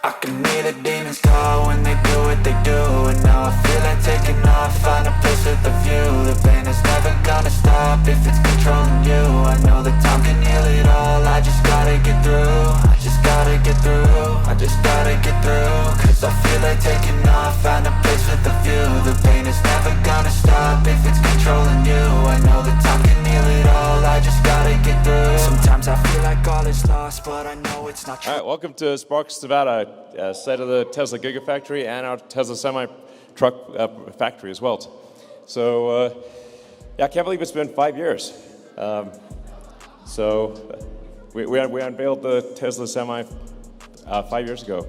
I can hear the demons call when they do what they do. And now I feel like taking off, find a place with a view. The pain is never gonna stop if it's controlling you. I know that time can heal it all, I just gotta get through. I just gotta get through, I just gotta get through. Cause I feel like taking off, find a place with a view. The pain is never gonna stop if it's controlling you. I know that time can heal it all, I just gotta get through. Sometimes I feel like all is lost, but I know it's not true. All right, welcome to Sparks, Nevada, site of the Tesla Gigafactory and our Tesla semi-truck factory as well. So, yeah, I can't believe it's been 5 years. We unveiled the Tesla Semi 5 years ago.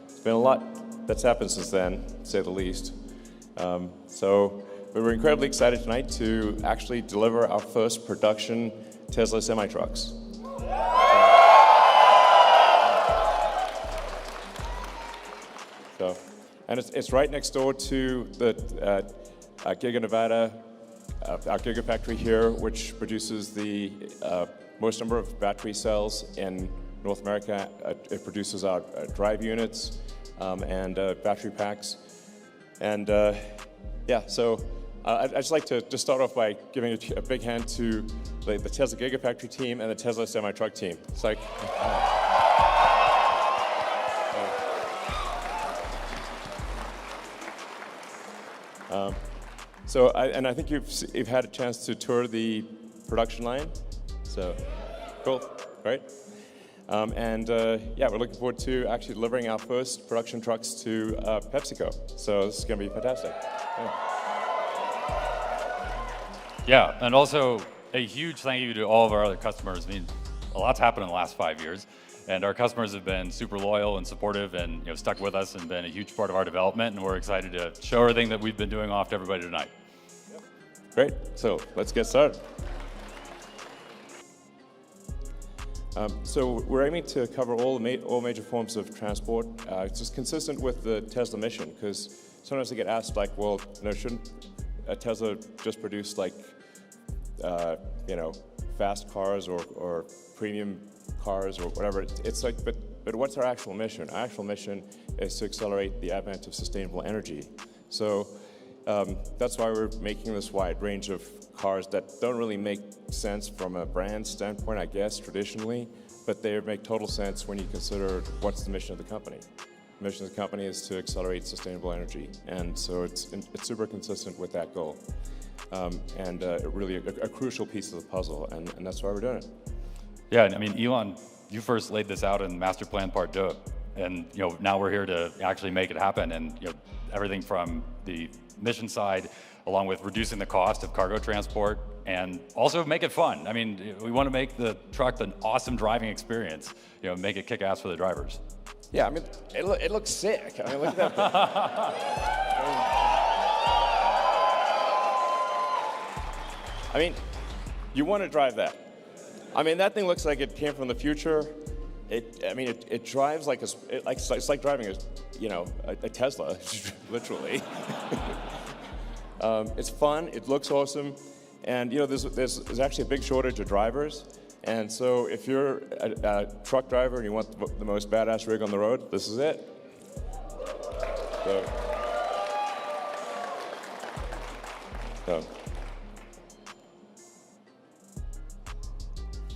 It's been a lot that's happened since then, to say the least. So we were incredibly excited tonight to actually deliver our first production Tesla semi-trucks. And it's right next door to the Giga Nevada, our Gigafactory here, which produces the most number of battery cells in North America. It produces our drive units and battery packs. And yeah, so I'd just like to just start off by giving a big hand to the Tesla Gigafactory team and the Tesla semi-truck team. It's like, I think you've had a chance to tour the production line, so cool, great. Yeah, we're looking forward to actually delivering our first production trucks to PepsiCo. So this is going to be fantastic. Yeah, and also a huge thank you to all of our other customers. I mean, a lot's happened in the last 5 years, and our customers have been super loyal and supportive and stuck with us and been a huge part of our development, and we're excited to show everything that we've been doing off to everybody tonight. Great, so let's get started. So we're aiming to cover all major forms of transport. It's just consistent with the Tesla mission, because sometimes I get asked, like, well, shouldn't Tesla just produce like, fast cars or premium cars or whatever? It's like, but what's our actual mission? Our actual mission is to accelerate the advent of sustainable energy. So that's why we're making this wide range of cars that don't really make sense from a brand standpoint, I guess, traditionally, but they make total sense when you consider what's the mission of the company. The mission of the company is to accelerate sustainable energy, and so it's super consistent with that goal. Really a crucial piece of the puzzle, and that's why we're doing it. Yeah, I mean, Elon, you first laid this out in Master Plan Part 2, and now we're here to actually make it happen, and everything from the mission side, along with reducing the cost of cargo transport, and also make it fun. I mean, we want to make the truck an awesome driving experience, make it kick ass for the drivers. Yeah, I mean, it looks sick. I mean, look at that thing. I mean, you want to drive that. I mean, that thing looks like it came from the future. It drives like it's like driving a Tesla, literally. It's fun. It looks awesome, and there's actually a big shortage of drivers. And so, if you're a truck driver and you want the most badass rig on the road, this is it.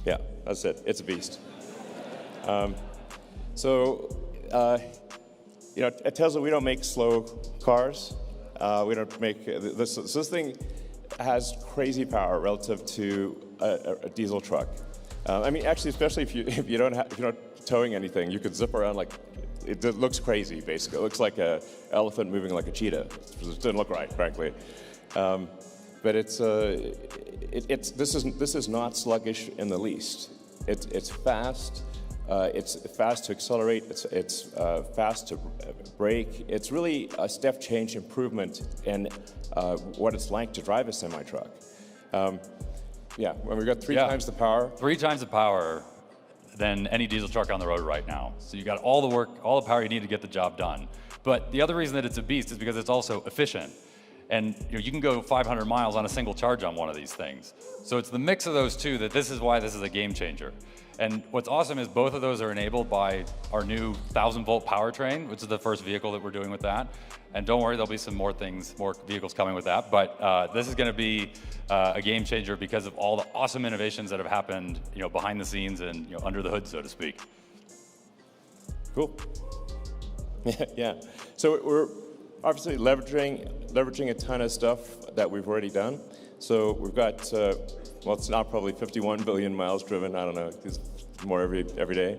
Yeah, that's it. It's a beast. At Tesla, we don't make slow cars. We don't make this. This thing has crazy power relative to a diesel truck. Actually, especially if you're not towing anything, you could zip around like it looks crazy. Basically, it looks like an elephant moving like a cheetah. It doesn't look right, frankly. But this is not sluggish in the least. It's fast. It's fast to accelerate. It's fast to brake. It's really a step change improvement in what it's like to drive a semi-truck. Yeah, when we've got three times the power. 3 times the power than any diesel truck on the road right now. So you got all the work, all the power you need to get the job done. But the other reason that it's a beast is because it's also efficient. And you can go 500 miles on a single charge on one of these things. So it's the mix of those two that this is why this is a game changer. And what's awesome is both of those are enabled by our new 1,000-volt powertrain, which is the first vehicle that we're doing with that. And don't worry, there'll be some more things, more vehicles coming with that. But this is going to be a game changer because of all the awesome innovations that have happened, behind the scenes and under the hood, so to speak. Cool. Yeah. So we're obviously leveraging a ton of stuff that we've already done. So we've got, well, it's now probably 51 billion miles driven. I don't know, there's more every day.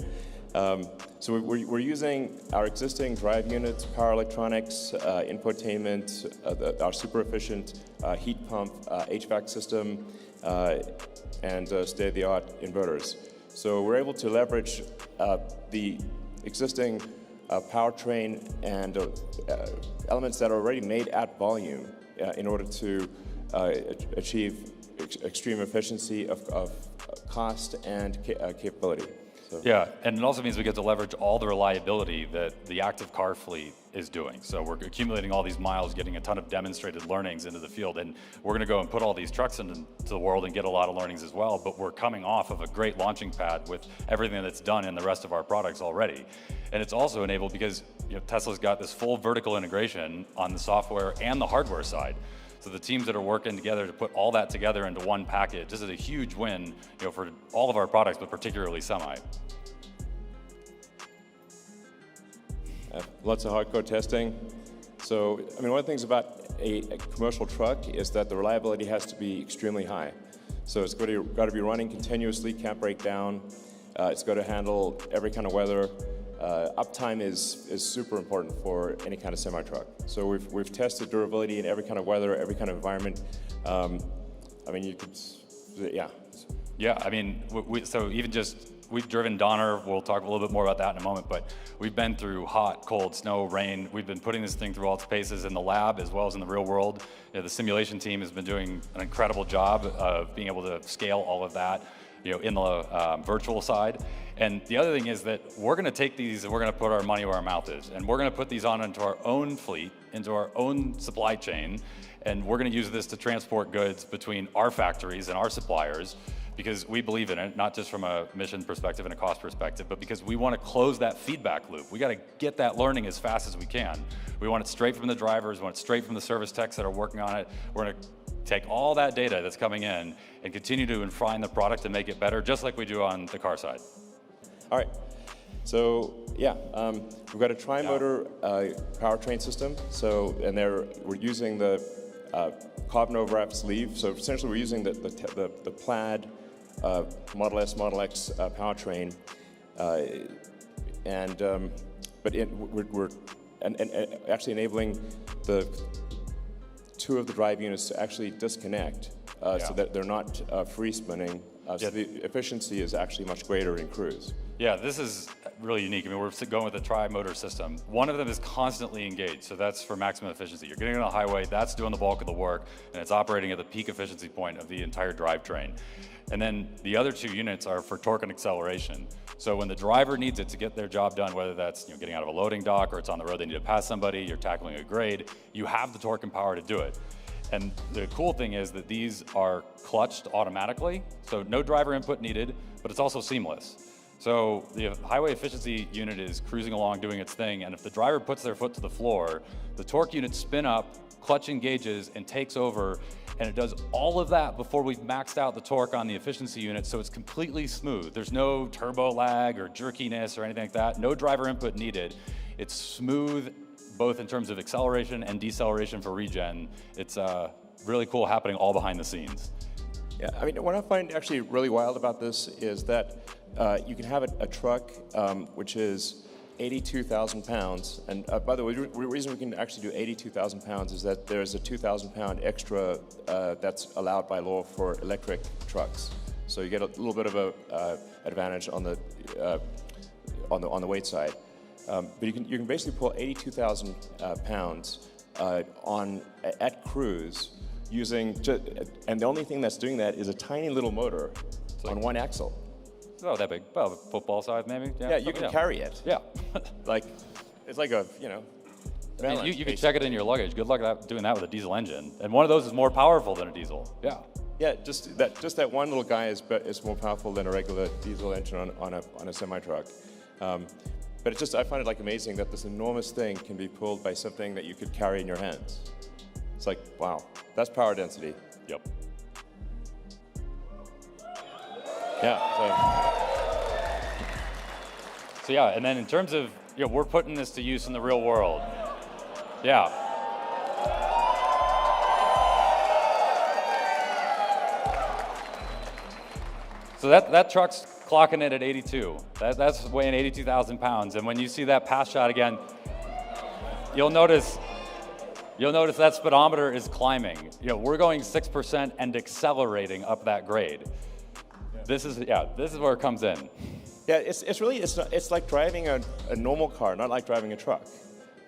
So we're using our existing drive units, power electronics, infotainment, our super efficient heat pump, HVAC system, and state-of-the-art inverters. So we're able to leverage the existing powertrain and elements that are already made at volume in order to achieve extreme efficiency of cost and capability. So. Yeah, and it also means we get to leverage all the reliability that the active car fleet is doing. So we're accumulating all these miles, getting a ton of demonstrated learnings into the field, and we're going to go and put all these trucks into the world and get a lot of learnings as well, but we're coming off of a great launching pad with everything that's done in the rest of our products already. And it's also enabled because Tesla's got this full vertical integration on the software and the hardware side. So the teams that are working together to put all that together into one package, this is a huge win, for all of our products, but particularly Semi. Lots of hardcore testing. So, one of the things about a commercial truck is that the reliability has to be extremely high. So it's got to be running continuously, can't break down. It's got to handle every kind of weather. Uptime is super important for any kind of semi-truck. So we've tested durability in every kind of weather, every kind of environment. You could, yeah. Yeah, so even just, we've driven Donner, we'll talk a little bit more about that in a moment, but we've been through hot, cold, snow, rain. We've been putting this thing through all its paces in the lab as well as in the real world. The simulation team has been doing an incredible job of being able to scale all of that, in the virtual side. And the other thing is that we're going to take these and we're going to put our money where our mouth is. And we're going to put these on into our own fleet, into our own supply chain. And we're going to use this to transport goods between our factories and our suppliers because we believe in it, not just from a mission perspective and a cost perspective, but because we want to close that feedback loop. We got to get that learning as fast as we can. We want it straight from the drivers, we want it straight from the service techs that are working on it. We're going to take all that data that's coming in and continue to refine the product and make it better, just like we do on the car side. All right. So yeah, we've got a tri-motor powertrain system. So we're using the carbon overwrap sleeve. So essentially, we're using the plaid Model S, Model X powertrain, we're actually enabling the two of the drive units to actually disconnect so that they're not free spinning. So the efficiency is actually much greater in cruise. Yeah, this is really unique. We're going with a tri-motor system. One of them is constantly engaged, so that's for maximum efficiency. You're getting on the highway, that's doing the bulk of the work, and it's operating at the peak efficiency point of the entire drivetrain. And then the other two units are for torque and acceleration. So when the driver needs it to get their job done, whether that's getting out of a loading dock or it's on the road, they need to pass somebody, you're tackling a grade, you have the torque and power to do it. And the cool thing is that these are clutched automatically, so no driver input needed, but it's also seamless. So the highway efficiency unit is cruising along doing its thing, and if the driver puts their foot to the floor, the torque unit spin up, clutch engages, and takes over, and it does all of that before we've maxed out the torque on the efficiency unit, so it's completely smooth. There's no turbo lag or jerkiness or anything like that. No driver input needed. It's smooth, both in terms of acceleration and deceleration for regen. It's really cool happening all behind the scenes. Yeah, what I find actually really wild about this is that you can have a truck which is 82,000 pounds, and by the way, the reason we can actually do 82,000 pounds is that there's a 2,000 pound extra that's allowed by law for electric trucks. So you get a little bit of a advantage on the weight side. But you can basically pull 82,000 pounds at cruise using, and the only thing that's doing that is a tiny little motor on one axle. Oh, that big? Well, football size maybe? Yeah, you can carry it. Yeah. It's like a, I mean, you can check it in your luggage. Good luck doing that with a diesel engine. And one of those is more powerful than a diesel. Yeah. Yeah, just that one little guy is more powerful than a regular diesel engine on a semi-truck. But I find it like amazing that this enormous thing can be pulled by something that you could carry in your hands. It's like, wow, that's power density. Yep. Yeah. So yeah, and then in terms of, we're putting this to use in the real world. Yeah. So that truck's clocking it at 82. That's weighing 82,000 pounds. And when you see that pass shot again, you'll notice that speedometer is climbing. We're going 6% and accelerating up that grade. This is where it comes in. Yeah, it's like driving a normal car, not like driving a truck.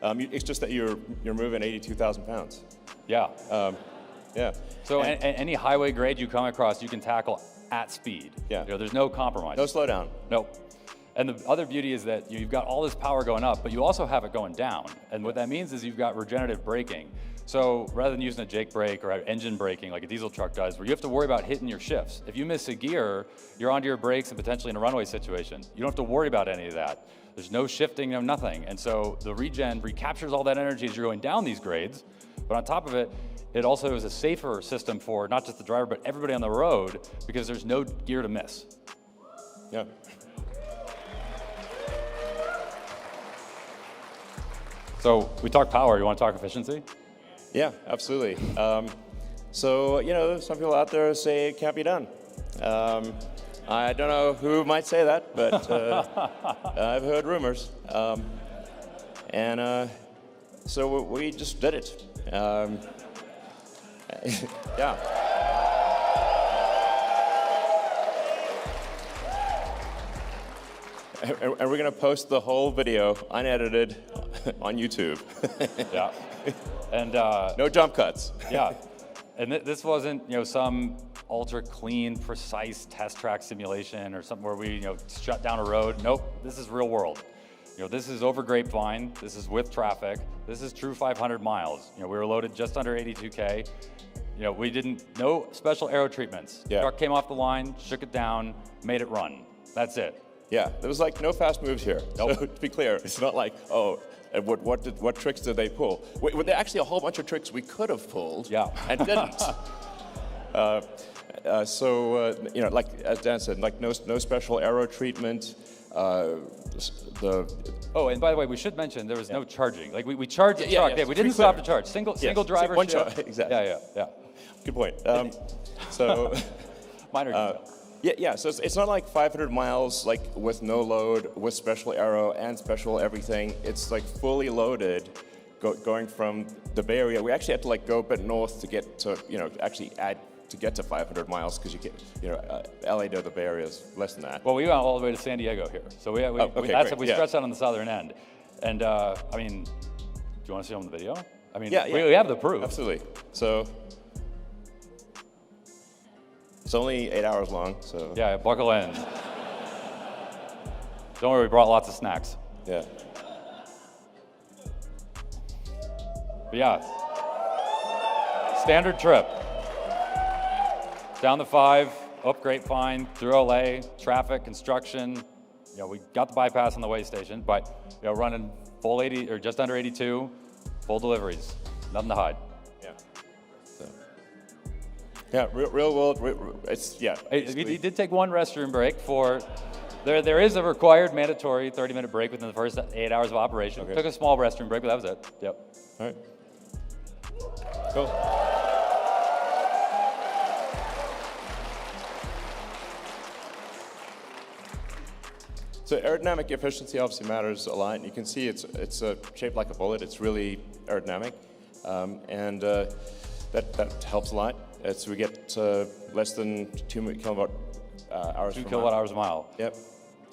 It's just that you're moving 82,000 pounds. Yeah. Yeah. So any highway grade you come across, you can tackle at speed. Yeah. There's no compromise. No slowdown. Nope. And the other beauty is that you've got all this power going up, but you also have it going down. And what that means is you've got regenerative braking. So rather than using a Jake brake or engine braking like a diesel truck does, where you have to worry about hitting your shifts. If you miss a gear, you're onto your brakes and potentially in a runaway situation. You don't have to worry about any of that. There's no shifting, no nothing. And so the regen recaptures all that energy as you're going down these grades. But on top of it, it also is a safer system for not just the driver, but everybody on the road, because there's no gear to miss. Yeah. So we talk power, you want to talk efficiency? Yeah, absolutely. So, some people out there say it can't be done. I don't know who might say that, but I've heard rumors. So we just did it. Yeah. And we're going to post the whole video, unedited, on YouTube. Yeah. And no jump cuts. Yeah. And this wasn't, some ultra clean, precise test track simulation or something where we, shut down a road. Nope. This is real world. This is over Grapevine. This is with traffic. This is true 500 miles. We were loaded just under 82K. We no special aero treatments. Yeah. Truck came off the line, shook it down, made it run. That's it. Yeah, there was no fast moves here. Nope. So to be clear, it's not like, what tricks did they pull? There are actually a whole bunch of tricks we could have pulled and didn't. Like as Dan said, no special aero treatment. Oh, and by the way, we should mention there was no charging. We charged the truck. Yeah, we didn't stop to charge. Single driver one shift. charge. Exactly. Yeah. Good point. So minor detail. Yeah. So it's not like 500 miles with no load, with special aero and special everything. It's fully loaded, going from the Bay Area. We actually had to go a bit north to get to to get to 500 miles because LA to the Bay Area is less than that. Well, we went all the way to San Diego here, so we stretched out on the southern end. And do you want to see on the video? We have the proof. Absolutely. So. It's only 8 hours long, so... Yeah, buckle in. Don't worry, we brought lots of snacks. Yeah. But yeah. Standard trip. Down the 5, up Grapevine, through LA, traffic, construction. We got the bypass on the way station, but running full 80, or just under 82, full deliveries. Nothing to hide. Yeah, real world. He did take one restroom break for. There is a required mandatory 30-minute break within the first 8 hours of operation. Okay. Took a small restroom break, but that was it. Yep. All right. Cool. So aerodynamic efficiency obviously matters a lot. You can see it's shaped like a bullet. It's really aerodynamic, and that helps a lot. As we get less than 2 kilowatt hours. 2 kilowatt hours a mile. Yep.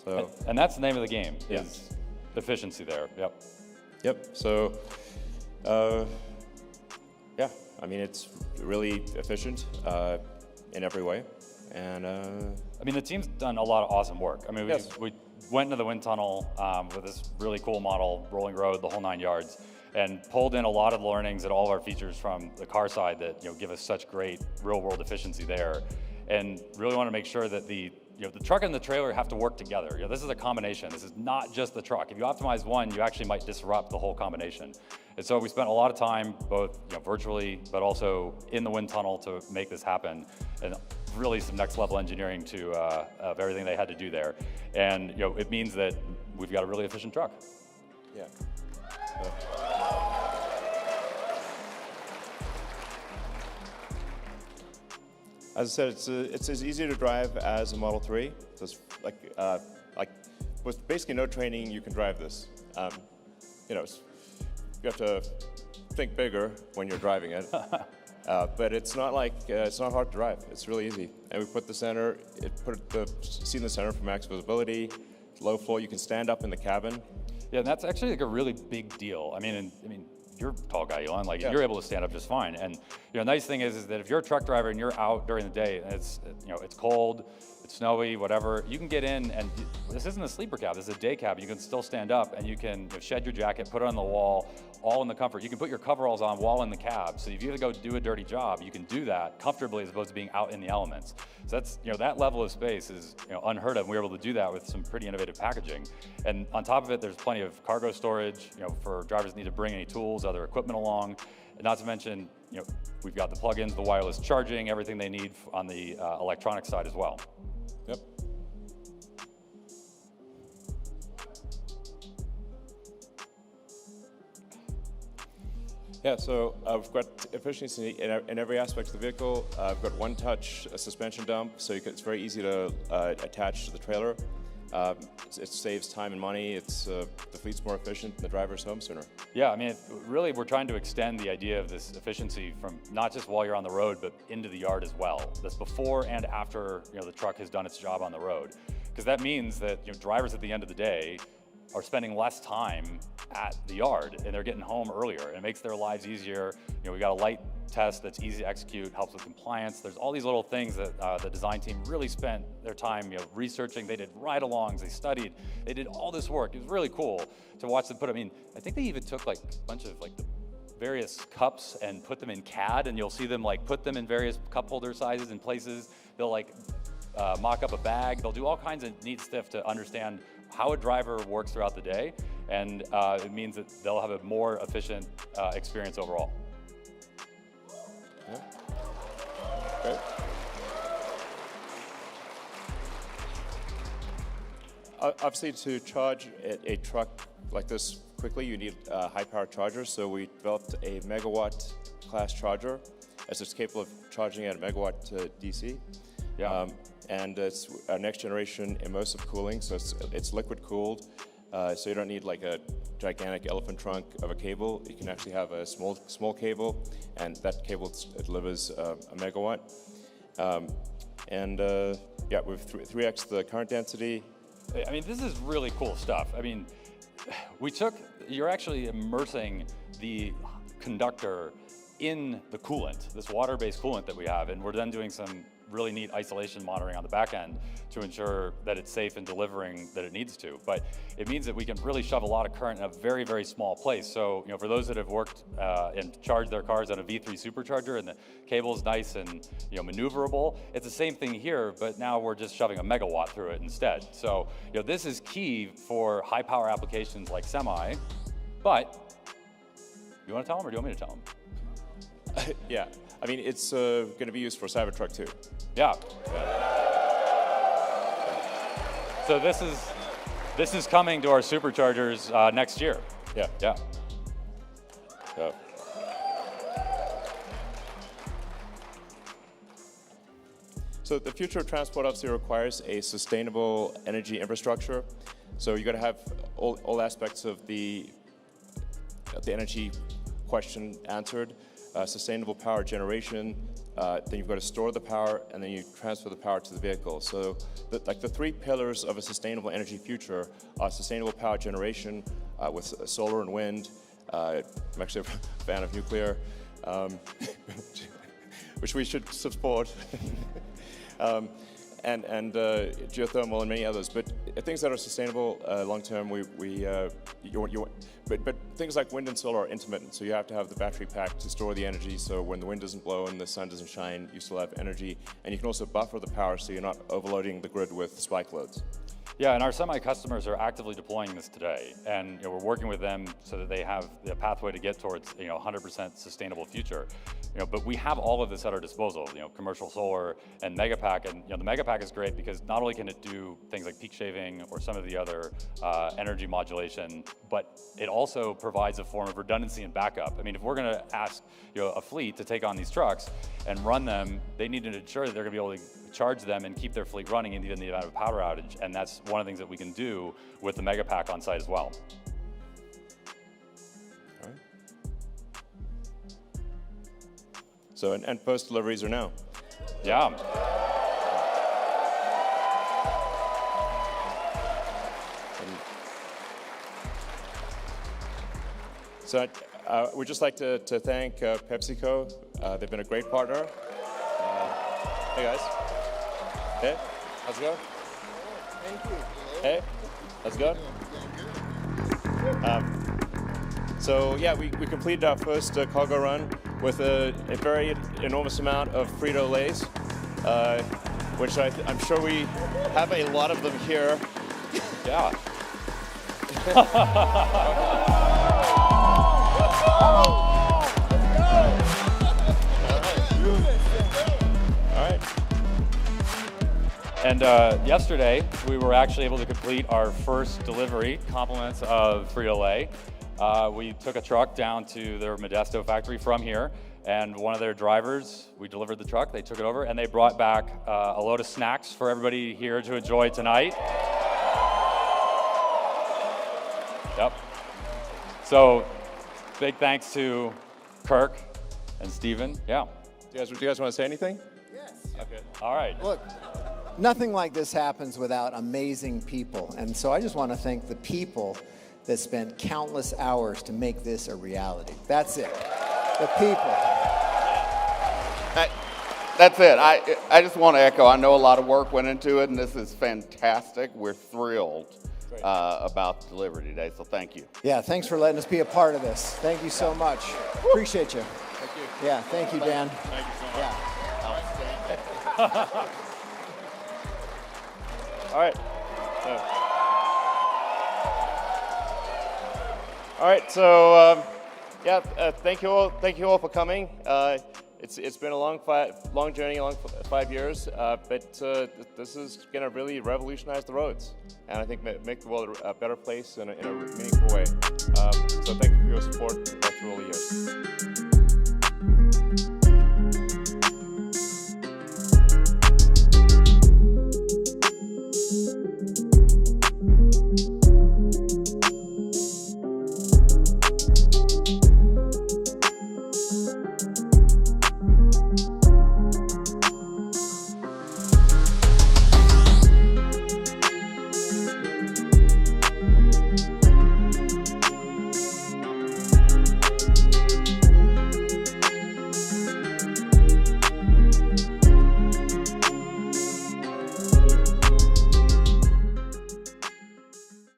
So. And that's the name of the game. Is efficiency there. Yep. Yep. So. It's really efficient in every way, and. The team's done a lot of awesome work. We went into the wind tunnel with this really cool model, rolling road, the whole 9 yards. and pulled in a lot of learnings and all of our features from the car side that give us such great real-world efficiency there, and really want to make sure that the truck and the trailer have to work together. This is a combination. This is not just the truck. If you optimize one, you actually might disrupt the whole combination. And so we spent a lot of time, both virtually, but also in the wind tunnel to make this happen, and really some next level engineering of everything they had to do there. And it means that we've got a really efficient truck. Yeah. As I said, it's as easy to drive as a Model 3. So it's with basically no training, you can drive this. You have to think bigger when you're driving it. But it's not it's not hard to drive. It's really easy. And we put the center, put the seat in the center for max visibility. Low floor, you can stand up in the cabin. Yeah, and that's actually a really big deal. I mean, you're a tall guy, Elon. You're able to stand up just fine. And nice thing is that if you're a truck driver and you're out during the day and it's cold, it's snowy, whatever, you can get in, and this isn't a sleeper cab. This is a day cab. You can still stand up and you can shed your jacket, put it on the wall, all in the comfort. You can put your coveralls on while in the cab. So if you have to go do a dirty job, you can do that comfortably as opposed to being out in the elements. So that's that level of space is unheard of. And we were able to do that with some pretty innovative packaging. And on top of it, there's plenty of cargo storage. For drivers that need to bring any tools, other equipment along. And not to mention, we've got the plugins, the wireless charging, everything they need on the electronic side as well. Yep. Yeah, so we've got efficiency in every aspect of the vehicle. We've got one-touch suspension dump, so it's very easy to attach to the trailer. It saves time and money. The fleet's more efficient, and the driver's home sooner. Yeah, really, we're trying to extend the idea of this efficiency from not just while you're on the road, but into the yard as well. That's before and after the truck has done its job on the road, because that means that drivers at the end of the day are spending less time at the yard and they're getting home earlier. It makes their lives easier. We got a light test that's easy to execute, helps with compliance. There's all these little things that the design team really spent their time researching. They did ride-alongs, they studied, they did all this work. It was really cool to watch them put. I think they even took a bunch of the various cups and put them in CAD, and you'll see them put them in various cup holder sizes and places. They'll mock up a bag. They'll do all kinds of neat stuff to understand how a driver works throughout the day, and it means that they'll have a more efficient experience overall. Yeah. Great. Obviously, to charge a truck like this quickly, you need high-power chargers. So we developed a megawatt class charger, as it's capable of charging at a megawatt DC. Yeah. And it's our next generation immersive cooling, so it's liquid cooled. So you don't need a gigantic elephant trunk of a cable. You can actually have a small cable, and that cable delivers a megawatt. With 3x the current density. This is really cool stuff. You're actually immersing the conductor in the coolant, this water-based coolant that we have, and we're then doing some really neat isolation monitoring on the back end to ensure that it's safe in delivering that it needs to. But it means that we can really shove a lot of current in a very, very small place. So, for those that have worked and charged their cars on a V3 supercharger and the cable is nice and maneuverable, it's the same thing here, but now we're just shoving a megawatt through it instead. So, this is key for high power applications like semi, but you want to tell them or do you want me to tell them? Yeah. It's going to be used for Cybertruck too. Yeah. So this is coming to our superchargers next year. Yeah. Yeah. So the future of transport obviously requires a sustainable energy infrastructure. So you got to have all aspects of the energy question answered. Sustainable power generation, then you've got to store the power, and then you transfer the power to the vehicle. So the three pillars of a sustainable energy future are sustainable power generation with solar and wind. I'm actually a fan of nuclear, which we should support. and geothermal and many others. But things that are sustainable long term, but things like wind and solar are intermittent, so you have to have the battery pack to store the energy, so when the wind doesn't blow and the sun doesn't shine, you still have energy. And you can also buffer the power so you're not overloading the grid with spike loads. Yeah, and our semi-customers are actively deploying this today, and we're working with them so that they have the pathway to get towards 100% sustainable future. But we have all of this at our disposal. Commercial solar and Megapack, and the Megapack is great because not only can it do things like peak shaving or some of the other energy modulation, but it also provides a form of redundancy and backup. I mean, if we're going to ask a fleet to take on these trucks and run them, they need to ensure that they're going to be able to charge them and keep their fleet running in the event of a power outage, and that's one of the things that we can do with the Megapack on site as well. All right. So, and post deliveries are now. Yeah. So we'd just like to thank PepsiCo. They've been a great partner. Hey guys. Hey, how's it going? Thank you. Hey, how's it going? So yeah, we completed our first cargo run with a very enormous amount of Frito-Lays, which I'm sure we have a lot of them here. Yeah. And yesterday, we were actually able to complete our first delivery, compliments of Frito-Lay. We took a truck down to their Modesto factory from here, and one of their drivers, we delivered the truck, they took it over, and they brought back a load of snacks for everybody here to enjoy tonight. Yep. So, big thanks to Kirk and Steven. Yeah. Do you guys want to say anything? Yes. Okay. All right. Look, nothing like this happens without amazing people. And so I just want to thank the people that spent countless hours to make this a reality. That's it. The people. That's it. I just want to echo, I know a lot of work went into it, and this is fantastic. We're thrilled about the delivery today, so thank you. Yeah, thanks for letting us be a part of this. Thank you so much. Appreciate you. Thank you. Yeah, thank you, Dan. Thank you so much. Yeah. All right. All right. So, thank you all for coming. It's been a long journey, long 5 years, but this is going to really revolutionize the roads, and I think make the world a better place in a meaningful way. So thank you for your support through all the years.